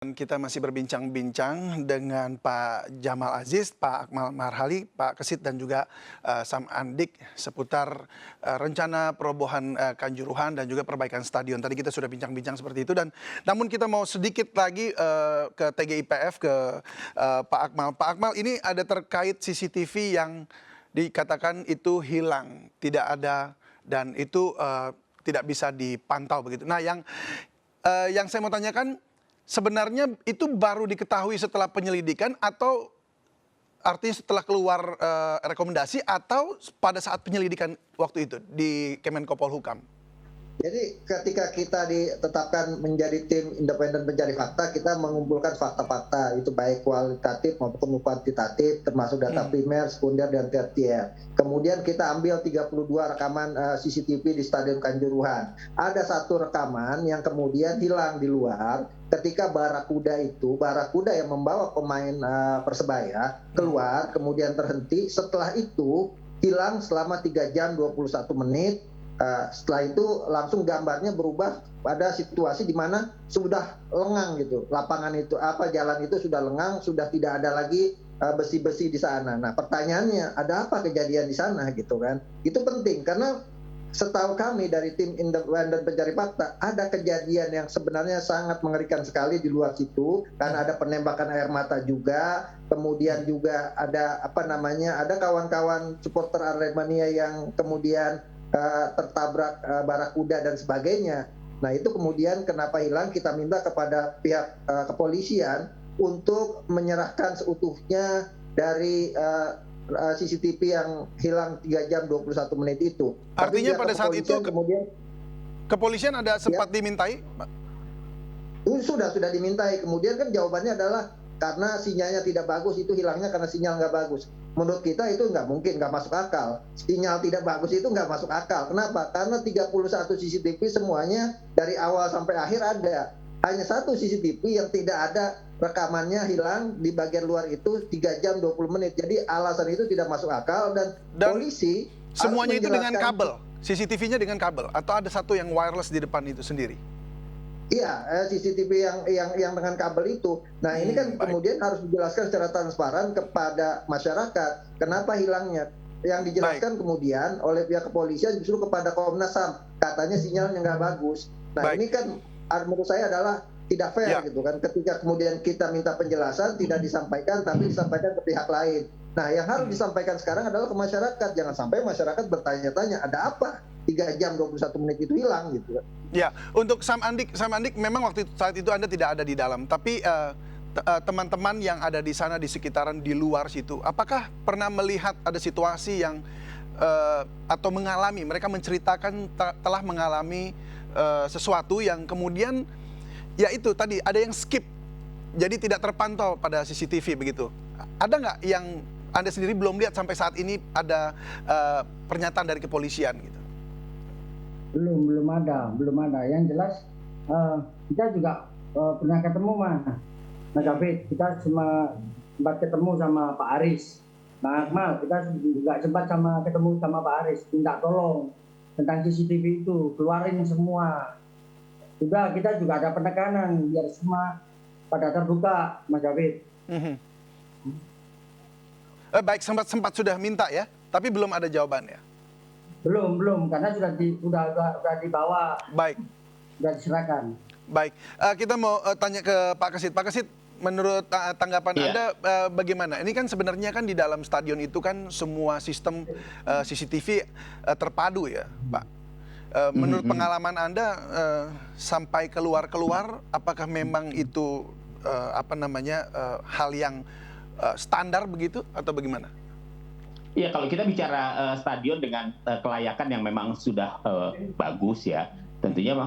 Dan kita masih berbincang-bincang dengan Pak Jamal Aziz, Pak Akmal Marhali, Pak Kesit dan juga Sam Andik seputar rencana perobohan Kanjuruhan dan juga perbaikan stadion. Tadi kita sudah bincang-bincang seperti itu dan namun kita mau sedikit lagi ke TGIPF ke Pak Akmal. Pak Akmal, ini ada terkait CCTV yang dikatakan itu hilang, tidak ada dan itu tidak bisa dipantau begitu. Nah, yang saya mau tanyakan, sebenarnya itu baru diketahui setelah penyelidikan atau artinya setelah keluar rekomendasi atau pada saat penyelidikan waktu itu di Kemenko Polhukam? Jadi ketika kita ditetapkan menjadi tim independen pencari fakta, kita mengumpulkan fakta-fakta itu baik kualitatif maupun kuantitatif, termasuk data primer, sekunder, dan tersier. Kemudian kita ambil 32 rekaman CCTV di Stadion Kanjuruhan. Ada satu rekaman yang kemudian hilang di luar ketika Barakuda yang membawa pemain Persebaya keluar, kemudian terhenti. Setelah itu hilang selama 3 jam 21 menit. Setelah itu langsung gambarnya berubah pada situasi di mana sudah lengang gitu, lapangan itu jalan itu sudah lengang, sudah tidak ada lagi besi-besi di sana. Nah, pertanyaannya, ada apa kejadian di sana gitu kan? Itu penting karena setahu kami dari tim independen pencari fakta, ada kejadian yang sebenarnya sangat mengerikan sekali di luar situ, karena ada penembakan air mata juga, kemudian juga ada ada kawan-kawan supporter Aremania yang kemudian tertabrak Barakuda dan sebagainya. Nah, itu kemudian kenapa hilang, kita minta kepada pihak kepolisian untuk menyerahkan seutuhnya dari CCTV yang hilang 3 jam 21 menit itu. Artinya pada saat itu kepolisian ada sempat dimintai, Pak? Sudah dimintai. Kemudian kan jawabannya adalah karena sinyalnya tidak bagus, itu hilangnya karena sinyal nggak bagus. Menurut kita itu nggak mungkin, nggak masuk akal. Sinyal tidak bagus itu nggak masuk akal. Kenapa? Karena 31 CCTV semuanya dari awal sampai akhir ada. Hanya satu CCTV yang tidak ada rekamannya hilang di bagian luar itu 3 jam 20 menit. Jadi alasan itu tidak masuk akal dan polisi semuanya itu dengan kabel? CCTV-nya dengan kabel? Atau ada satu yang wireless di depan itu sendiri? Iya, CCTV yang dengan kabel itu. Nah, ini kan kemudian harus dijelaskan secara transparan kepada masyarakat. Kenapa hilangnya? Yang dijelaskan kemudian oleh pihak kepolisian justru kepada Komnas HAM. Katanya sinyalnya nggak bagus. Nah, ini kan menurut saya adalah tidak fair gitu kan. Ketika kemudian kita minta penjelasan, tidak disampaikan, tapi disampaikan ke pihak lain. Nah, yang harus disampaikan sekarang adalah ke masyarakat. Jangan sampai masyarakat bertanya-tanya, ada apa? 3 jam 21 menit itu hilang gitu kan. Ya, untuk Sam Andik memang saat itu Anda tidak ada di dalam, tapi teman-teman yang ada di sana di sekitaran di luar situ, apakah pernah melihat ada situasi yang atau mereka menceritakan telah mengalami sesuatu yang kemudian ya itu tadi ada yang skip, jadi tidak terpantau pada CCTV begitu. Ada nggak yang Anda sendiri belum lihat sampai saat ini ada pernyataan dari kepolisian gitu? Belum ada. Yang jelas kita juga pernah ketemu Mas David, kita sempat ketemu sama Pak Aris. Nah, Akmal, kita juga sempat ketemu sama Pak Aris, minta tolong tentang CCTV itu, keluarin semua. Juga kita juga ada penekanan biar semua pada terbuka, Mas David. Baik, sempat sudah minta ya, tapi belum ada jawabannya. Belum, karena sudah dibawa. Baik. Sudah diserahkan. Baik, kita mau tanya ke Pak Kesit. Pak Kesit, menurut tanggapan Anda bagaimana? Ini kan sebenarnya kan di dalam stadion itu kan semua sistem CCTV terpadu ya, Pak. Menurut pengalaman Anda sampai keluar, apakah memang itu hal yang standar begitu atau bagaimana? Ya, kalau kita bicara stadion dengan kelayakan yang memang sudah bagus ya, tentunya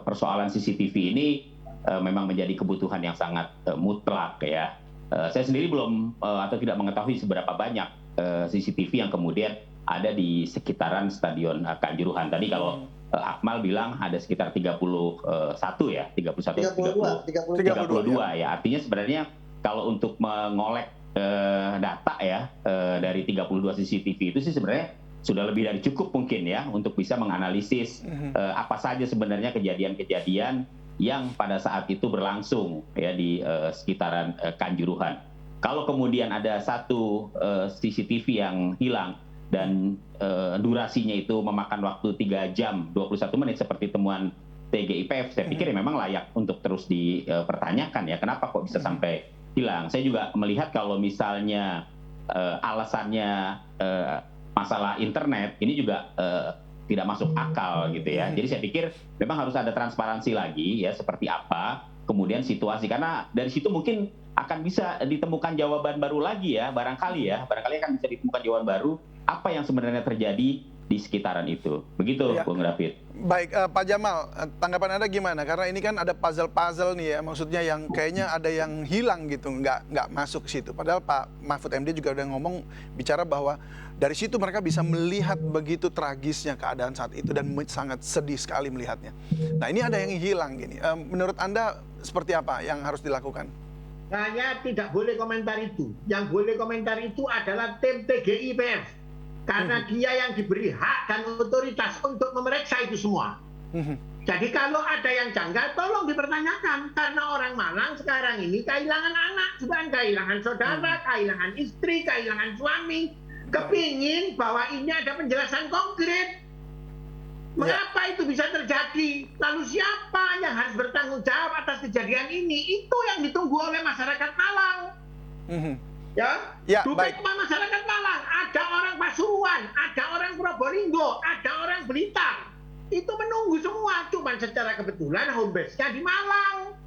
persoalan CCTV ini memang menjadi kebutuhan yang sangat mutlak ya. Saya sendiri belum atau tidak mengetahui seberapa banyak CCTV yang kemudian ada di sekitaran Stadion Kanjuruhan. Tadi kalau Akmal bilang ada sekitar 31 ya, 32 ya. Artinya sebenarnya kalau untuk mengolek data ya dari 32 CCTV itu sih sebenarnya sudah lebih dari cukup mungkin ya untuk bisa menganalisis apa saja sebenarnya kejadian-kejadian yang pada saat itu berlangsung ya di sekitaran Kanjuruhan. Kalau kemudian ada satu CCTV yang hilang dan durasinya itu memakan waktu 3 jam 21 menit seperti temuan TGIPF, saya pikir ya memang layak untuk terus dipertanyakan ya, kenapa kok bisa sampai hilang. Saya juga melihat kalau misalnya alasannya masalah internet, ini juga tidak masuk akal gitu ya. Jadi saya pikir memang harus ada transparansi lagi ya, seperti apa kemudian situasi, karena dari situ mungkin akan bisa ditemukan jawaban baru lagi ya, barangkali akan bisa ditemukan jawaban baru apa yang sebenarnya terjadi di sekitaran itu. Begitu Ya. Bung David. Baik, Pak Jamal, tanggapan Anda gimana? Karena ini kan ada puzzle-puzzle nih ya, maksudnya yang kayaknya ada yang hilang gitu, nggak masuk ke situ. Padahal Pak Mahfud MD juga udah ngomong, bicara bahwa dari situ mereka bisa melihat begitu tragisnya keadaan saat itu dan sangat sedih sekali melihatnya. Nah ini ada yang hilang gini. Menurut Anda seperti apa yang harus dilakukan? Saya tidak boleh komentar itu. Yang boleh komentar itu adalah tim TGIPF. Karena dia yang diberi hak dan otoritas untuk memeriksa itu semua. Jadi kalau ada yang janggal, tolong dipertanyakan. Karena orang Malang sekarang ini kehilangan anak, juga kehilangan saudara, kehilangan istri, kehilangan suami. Kepingin bahwa ini ada penjelasan konkret. Mengapa itu bisa terjadi? Lalu siapa yang harus bertanggung jawab atas kejadian ini? Itu yang ditunggu oleh masyarakat Malang. Ya, Bukan baik. cuma masyarakat Malang, ada orang Pasuruan, ada orang Probolinggo, ada orang Blitar. Itu menunggu semua, cuma secara kebetulan home base-nya di Malang.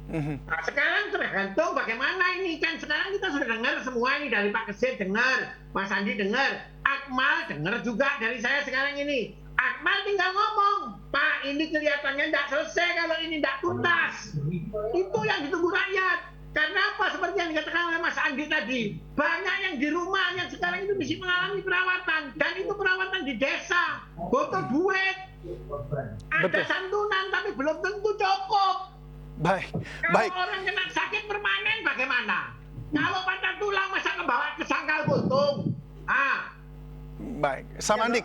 Nah, sekarang tergantung bagaimana ini, kan sekarang kita sudah dengar semua ini, dari Pak Kesit dengar, Mas Andi dengar, Akmal dengar juga dari saya sekarang ini. Akmal tinggal ngomong, Pak ini kelihatannya tidak selesai kalau ini tidak tuntas. Itu yang ditunggu rakyat. Karena apa? Seperti yang dikatakan oleh Mas Andi tadi, banyak yang di rumah yang sekarang itu bisa mengalami perawatan, dan itu perawatan di desa, butuh duit, ada santunan tapi belum tentu cukup. Baik, Kalau baik. orang kena sakit permanen bagaimana? Kalau patah tulang masa kebawa ke sangkal buntung? Baik, Samandik.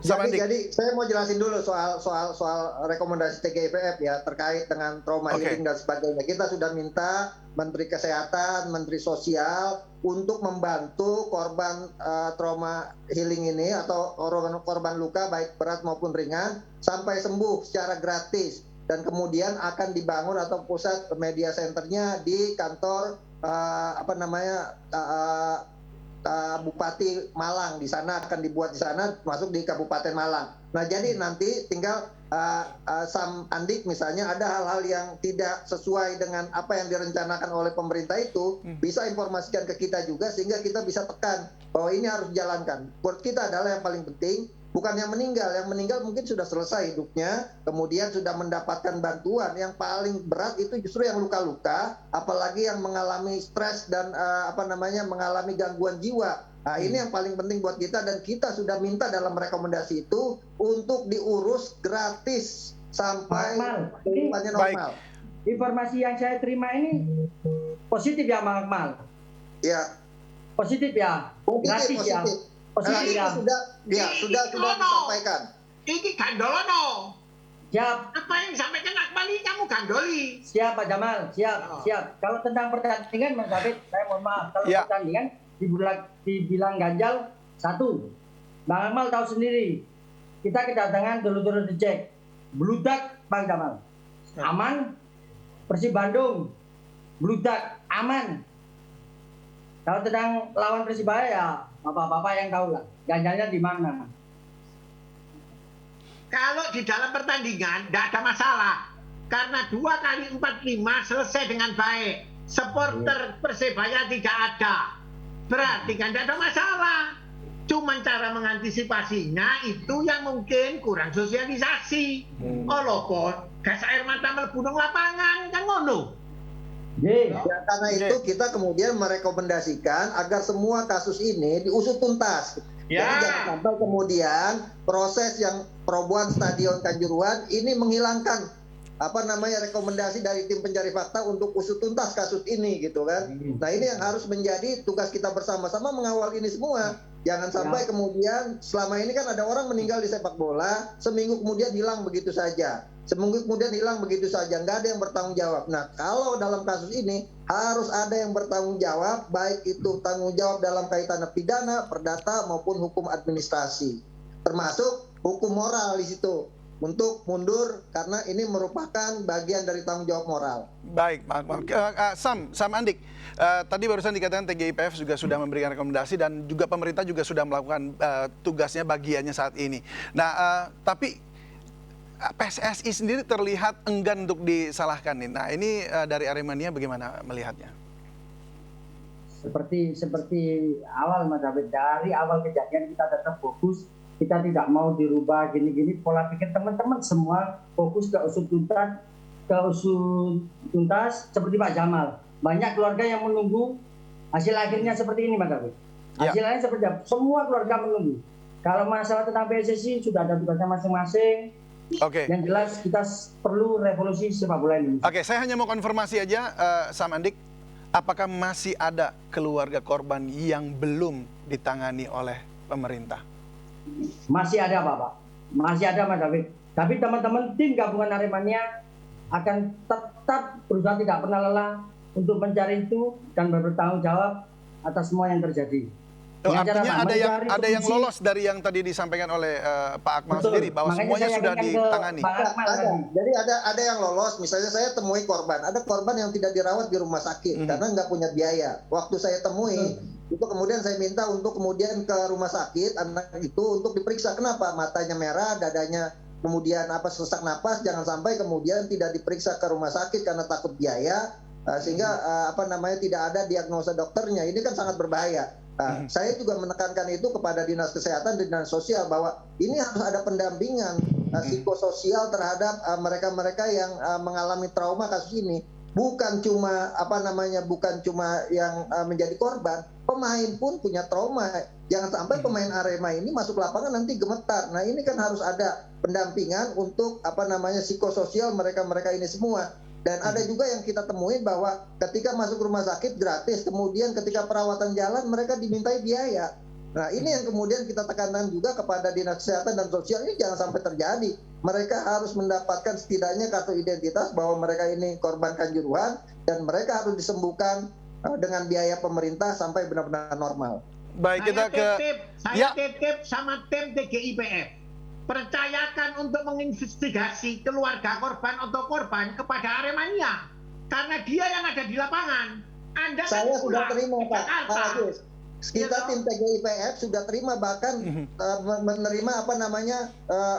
Samandik. Jadi saya mau jelasin dulu soal rekomendasi TGIPF ya terkait dengan trauma healing dan sebagainya. Kita sudah minta Menteri Kesehatan, Menteri Sosial untuk membantu korban trauma healing ini atau korban luka baik berat maupun ringan sampai sembuh secara gratis, dan kemudian akan dibangun atau pusat media centernya di kantor Bupati Malang. Di sana akan dibuat, di sana masuk di Kabupaten Malang. Nah jadi nanti tinggal Sam Andik misalnya ada hal-hal yang tidak sesuai dengan apa yang direncanakan oleh pemerintah itu bisa informasikan ke kita juga, sehingga kita bisa tekan bahwa ini harus dijalankan. Buat kita adalah yang paling penting bukan yang meninggal mungkin sudah selesai hidupnya, kemudian sudah mendapatkan bantuan. Yang paling berat itu justru yang luka-luka, apalagi yang mengalami stres dan mengalami gangguan jiwa. Nah, ini yang paling penting buat kita, dan kita sudah minta dalam rekomendasi itu untuk diurus gratis sampai kehidupannya normal. Informasi yang saya terima ini positif ya, Bang Akmal? Ya. Positif ya? Gratis ya? Positif ya? Sudah disampaikan. Ini gandolono. Siap. Apa yang disampaikan Akmal ini kamu gandoli. Siap Pak Jamal, siap. Kalau tentang pertandingan Mas David, saya mohon maaf. Kalau pertandingan dibilang ganjal, satu. Bang Akmal tahu sendiri, kita kedatangan dulu dicek. Bludak Bang Jamal. Aman. Persib Bandung. Bludak. Aman. Kalau tentang lawan Persibaya ya Bapak-bapak yang tahu lah, ganjalnya di mana. Kalau di dalam pertandingan tidak ada masalah. Karena 2 kali 45 selesai dengan baik. Supporter Persebaya tidak ada. Berarti kan tidak ada masalah. Cuman cara mengantisipasinya itu yang mungkin kurang sosialisasi. Walaupun gas air mata mlebu nang lapangan kan ngono. Ya, karena itu kita kemudian merekomendasikan agar semua kasus ini diusut tuntas. Jadi jangan sampai kemudian proses yang perobohan Stadion Kanjuruhan ini menghilangkan rekomendasi dari tim pencari fakta untuk usut tuntas kasus ini gitu kan. Nah ini yang harus menjadi tugas kita bersama-sama mengawal ini semua. Jangan sampai kemudian selama ini kan ada orang meninggal di sepak bola, seminggu kemudian hilang begitu saja. seminggu kemudian hilang begitu saja, nggak ada yang bertanggung jawab. Nah, kalau dalam kasus ini harus ada yang bertanggung jawab, baik itu tanggung jawab dalam kaitan pidana, perdata maupun hukum administrasi, termasuk hukum moral di situ untuk mundur karena ini merupakan bagian dari tanggung jawab moral. Baik, Pak Akmal. Sam Andik, tadi barusan dikatakan TGIPF juga sudah memberikan rekomendasi dan juga pemerintah juga sudah melakukan tugasnya, bagiannya saat ini. Nah, tapi PSSI sendiri terlihat enggan untuk disalahkan nih. Nah, ini dari Aremania bagaimana melihatnya? Seperti awal Mas David, dari awal kejadian kita tetap fokus, kita tidak mau dirubah gini-gini pola pikir teman-teman semua fokus ke usut tuntas seperti Pak Jamal. Banyak keluarga yang menunggu hasil akhirnya seperti ini Mas David. Hasilnya seperti apa? Semua keluarga menunggu. Kalau masalah tentang PSSI sudah ada tugasnya masing-masing. Oke. Yang jelas kita perlu revolusi sepak bola ini. Oke, saya hanya mau konfirmasi aja, Sam Andik, apakah masih ada keluarga korban yang belum ditangani oleh pemerintah? Masih ada Bapak, masih ada Mas David. Tapi teman-teman tim gabungan Aremania akan tetap berusaha tidak pernah lelah untuk mencari itu dan bertanggung jawab atas semua yang terjadi. Artinya ada yang lolos dari yang tadi disampaikan oleh Pak Akmal sendiri bahwa semuanya sudah ditangani. Jadi ada yang lolos, misalnya saya temui korban, ada korban yang tidak dirawat di rumah sakit karena nggak punya biaya. Waktu saya temui itu kemudian saya minta untuk kemudian ke rumah sakit anak itu untuk diperiksa kenapa matanya merah, dadanya kemudian sesak napas, jangan sampai kemudian tidak diperiksa ke rumah sakit karena takut biaya sehingga tidak ada diagnosa dokternya. Ini kan sangat berbahaya. Saya juga menekankan itu kepada Dinas Kesehatan dan Dinas Sosial bahwa ini harus ada pendampingan psikososial terhadap mereka-mereka yang mengalami trauma kasus ini. Bukan cuma yang menjadi korban, pemain pun punya trauma. Jangan sampai pemain Arema ini masuk lapangan nanti gemetar. Nah, ini kan harus ada pendampingan untuk psikososial mereka-mereka ini semua. Dan ada juga yang kita temuin bahwa ketika masuk rumah sakit gratis, kemudian ketika perawatan jalan mereka dimintai biaya. Nah, ini yang kemudian kita tekankan juga kepada Dinas Kesehatan dan Sosial, ini jangan sampai terjadi. Mereka harus mendapatkan setidaknya kartu identitas bahwa mereka ini korban kanjuruhan dan mereka harus disembuhkan dengan biaya pemerintah sampai benar-benar normal. Baik, saya titip sama tim TGIPF. Percayakan untuk menginvestigasi keluarga korban atau korban kepada Aremania karena dia yang ada di lapangan. Anda saya sudah terima Pak Agus. Gitu. Kita tim TGIPF sudah terima bahkan menerima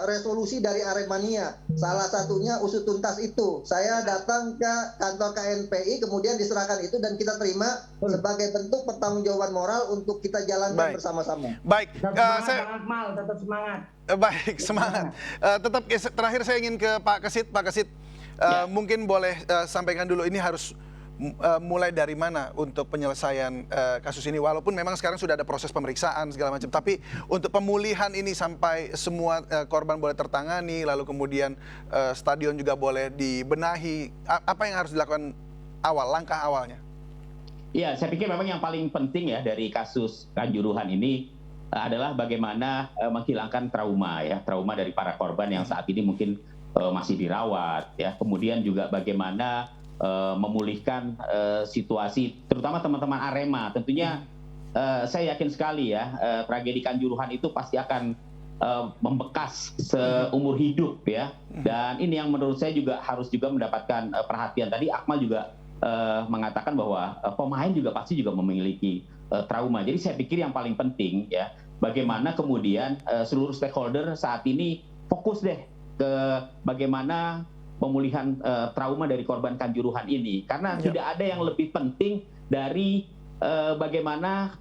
resolusi dari Aremania. Salah satunya usut tuntas itu. Saya datang ke kantor KNPI kemudian diserahkan itu dan kita terima sebagai bentuk pertanggungjawaban moral untuk kita jalankan bersama-sama. Baik, tetap semangat. Baik, semangat. Tetap terakhir saya ingin ke Pak Kesit. Pak Kesit, mungkin boleh sampaikan dulu ini harus mulai dari mana untuk penyelesaian kasus ini, walaupun memang sekarang sudah ada proses pemeriksaan segala macam, tapi untuk pemulihan ini sampai semua korban boleh tertangani, lalu kemudian stadion juga boleh dibenahi, apa yang harus dilakukan langkah awalnya? Ya, saya pikir memang yang paling penting ya dari kasus Kanjuruhan ini adalah bagaimana menghilangkan trauma dari para korban yang saat ini mungkin masih dirawat, ya. Kemudian juga bagaimana memulihkan situasi, terutama teman-teman Arema. Tentunya saya yakin sekali ya, tragedi Kanjuruhan itu pasti akan membekas seumur hidup ya. Dan ini yang menurut saya juga harus mendapatkan perhatian. Tadi Akmal juga mengatakan bahwa pemain juga pasti juga memiliki trauma. Jadi saya pikir yang paling penting ya, bagaimana kemudian seluruh stakeholder saat ini fokus deh ke bagaimana pemulihan trauma dari korban Kanjuruhan ini, karena tidak ada yang lebih penting dari bagaimana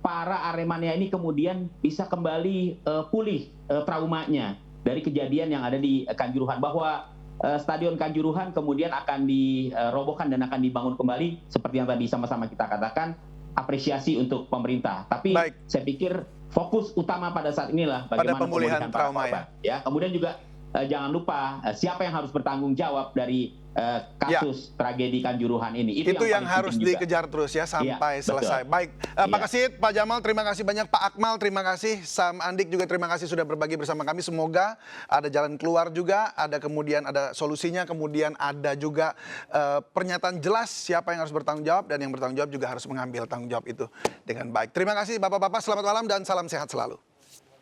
para Aremania ini kemudian bisa kembali pulih traumanya dari kejadian yang ada di Kanjuruhan, bahwa Stadion Kanjuruhan kemudian akan dirobohkan dan akan dibangun kembali seperti yang tadi sama-sama kita katakan. Apresiasi untuk pemerintah, tapi saya pikir fokus utama pada saat inilah bagaimana pemulihan trauma ya. Kemudian juga jangan lupa siapa yang harus bertanggung jawab dari kasus tragedi Kanjuruhan ini. Itu yang paling harus penting juga. dikejar terus ya sampai Iya, selesai. betul. Baik, Pak Kasit, Pak Jamal, terima kasih banyak. Pak Akmal, terima kasih. Sam Andik juga terima kasih sudah berbagi bersama kami. Semoga ada jalan keluar juga, ada kemudian ada solusinya, kemudian ada juga pernyataan jelas siapa yang harus bertanggung jawab, dan yang bertanggung jawab juga harus mengambil tanggung jawab itu dengan baik. Terima kasih Bapak-Bapak, selamat malam dan salam sehat selalu.